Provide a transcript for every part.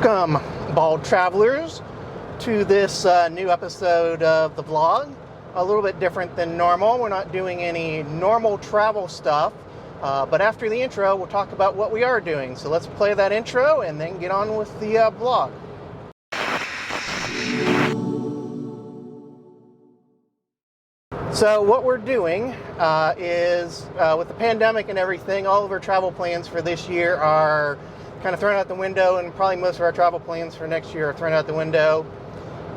Welcome, Balt Travelers, to this new episode of the vlog. A little bit different than normal. We're not doing any normal travel stuff, but after the intro, we'll talk about what we are doing. So let's play that intro and then get on with the vlog. So what we're doing is, with the pandemic and everything, all of our travel plans for this year are kind of thrown out the window, and probably most of our travel plans for next year are thrown out the window.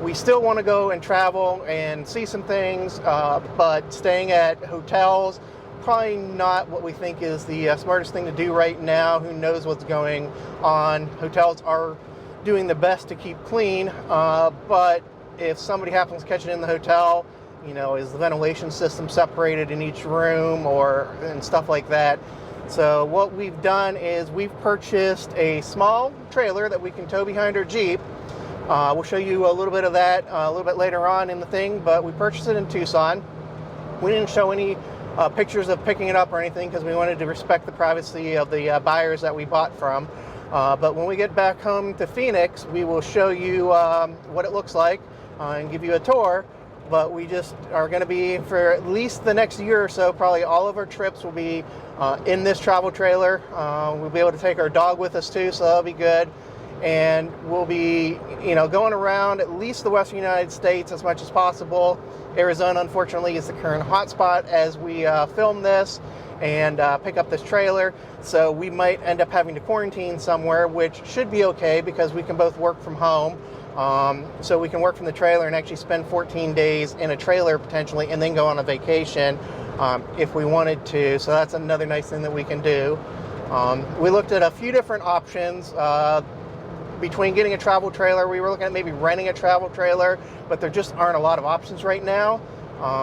We still want to go and travel and see some things, but staying at hotels, probably not what we think is the smartest thing to do right now. Who knows what's going on? Hotels are doing the best to keep clean, but if somebody happens to catch it in the hotel, you know, is the ventilation system separated in each room and stuff like that? So what we've done is we've purchased a small trailer that we can tow behind our Jeep. We'll show you a little bit of that a little bit later on in the thing, but we purchased it in Tucson. We didn't show any pictures of picking it up or anything because we wanted to respect the privacy of the buyers that we bought from. But when we get back home to Phoenix, we will show you what it looks like and give you a tour. But we just are going to be, for at least the next year or so, probably all of our trips will be in this travel trailer. We'll be able to take our dog with us too, so that'll be good. And we'll be, going around at least the Western United States as much as possible. Arizona, unfortunately, is the current hotspot as we film this and pick up this trailer. So we might end up having to quarantine somewhere, which should be okay because we can both work from home. So we can work from the trailer and actually spend 14 days in a trailer potentially and then go on a vacation if we wanted to. So that's another nice thing that we can do. We looked at a few different options between getting a travel trailer. We were looking at maybe renting a travel trailer, but there just aren't a lot of options right now.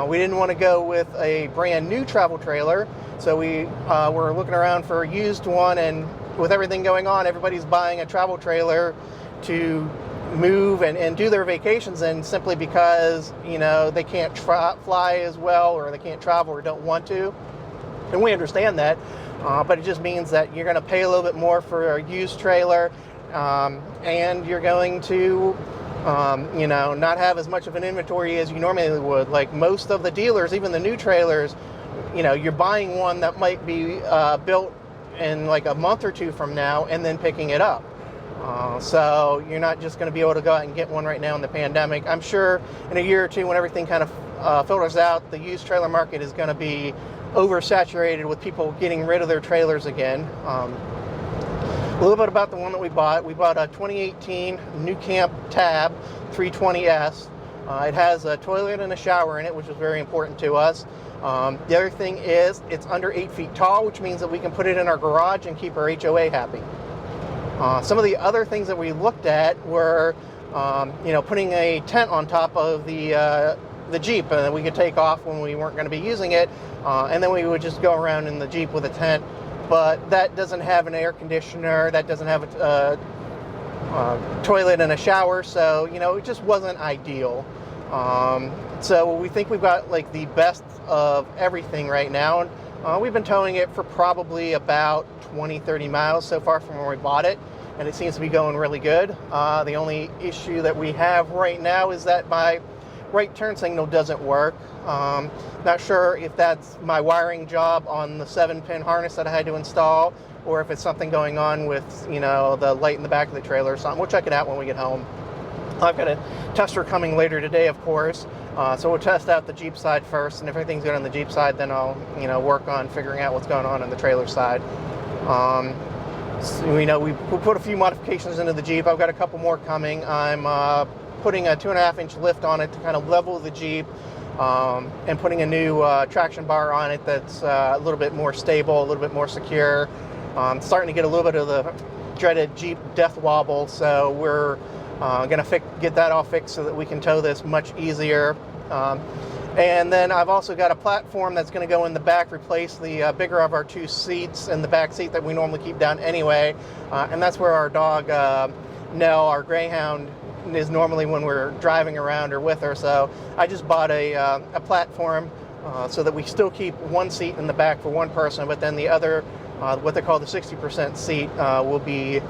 We didn't want to go with a brand new travel trailer, so we were looking around for a used one, and with everything going on, everybody's buying a travel trailer to move and do their vacations in, simply because they can't fly as well, or they can't travel or don't want to. And we understand that, but it just means that you're going to pay a little bit more for a used trailer, and you're going to not have as much of an inventory as you normally would. Like most of the dealers, even the new trailers, you're buying one that might be built in like a month or two from now and then picking it up. So you're not just going to be able to go out and get one right now in the pandemic. I'm sure in a year or two, when everything kind of filters out, the used trailer market is going to be oversaturated with people getting rid of their trailers again. A little bit about the one that we bought. We bought a 2018 New Camp Tab 320S. It has a toilet and a shower in it, which is very important to us. The other thing is it's under 8 feet tall, which means that we can put it in our garage and keep our HOA happy. Some of the other things that we looked at were, putting a tent on top of the Jeep that we could take off when we weren't going to be using it, and then we would just go around in the Jeep with a tent. But that doesn't have an air conditioner, that doesn't have a toilet and a shower, so it just wasn't ideal. So we think we've got like the best of everything right now. And we've been towing it for probably about 20-30 miles so far from where we bought it, and it seems to be going really good. The only issue that we have right now is that my right turn signal doesn't work. Not sure if that's my wiring job on the 7-pin harness that I had to install, or if it's something going on with the light in the back of the trailer or something. We'll check it out when we get home. I've got a tester coming later today, of course, so we'll test out the Jeep side first, and if everything's good on the Jeep side, then I'll work on figuring out what's going on the trailer side. So, we put a few modifications into the Jeep. I've got a couple more coming. I'm putting a 2.5-inch lift on it to kind of level the Jeep, and putting a new traction bar on it that's a little bit more stable, a little bit more secure. Starting to get a little bit of the dreaded Jeep death wobble, so we're going to get that all fixed so that we can tow this much easier. And then I've also got a platform that's going to go in the back, replace the bigger of our two seats in the back seat that we normally keep down anyway. And that's where our dog, Nell, our Greyhound, is normally when we're driving around or with her. So I just bought a platform so that we still keep one seat in the back for one person, but then the other what they call the 60% seat will be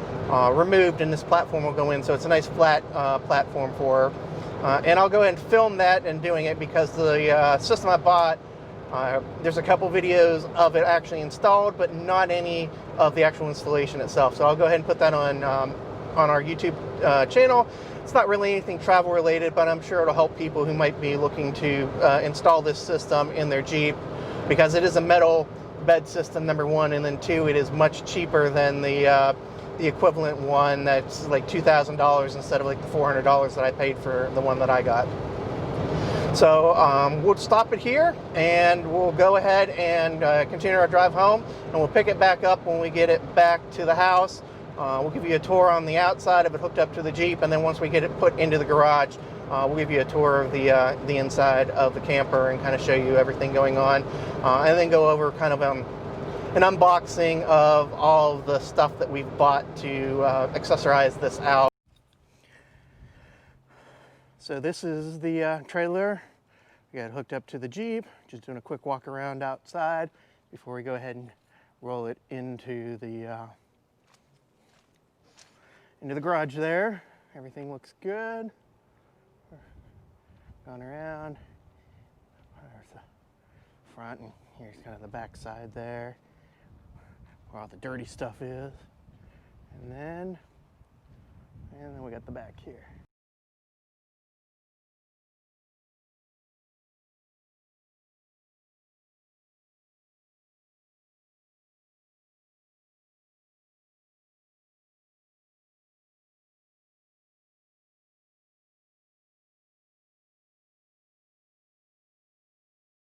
removed, and this platform will go in. So it's a nice flat platform for her. And I'll go ahead and film that and doing it, because the system I bought, there's a couple videos of it actually installed, but not any of the actual installation itself. So I'll go ahead and put that on our YouTube channel. It's not really anything travel related, but I'm sure it'll help people who might be looking to install this system in their Jeep, because it is a metal bed system, number one, and then two, it is much cheaper than the equivalent one that's like $2,000 instead of like the $400 that I paid for the one that I got. So we'll stop it here, and we'll go ahead and continue our drive home, and we'll pick it back up when we get it back to the house. We'll give you a tour on the outside of it hooked up to the Jeep, and then once we get it put into the garage, we'll give you a tour of the inside of the camper and kind of show you everything going on, and then go over kind of an unboxing of all of the stuff that we've bought to accessorize this out. So this is the trailer. We got it hooked up to the Jeep. Just doing a quick walk around outside before we go ahead and roll it into the garage there. Everything looks good. Going around. There's the front, and here's kind of the back side there, where all the dirty stuff is. And then we got the back here.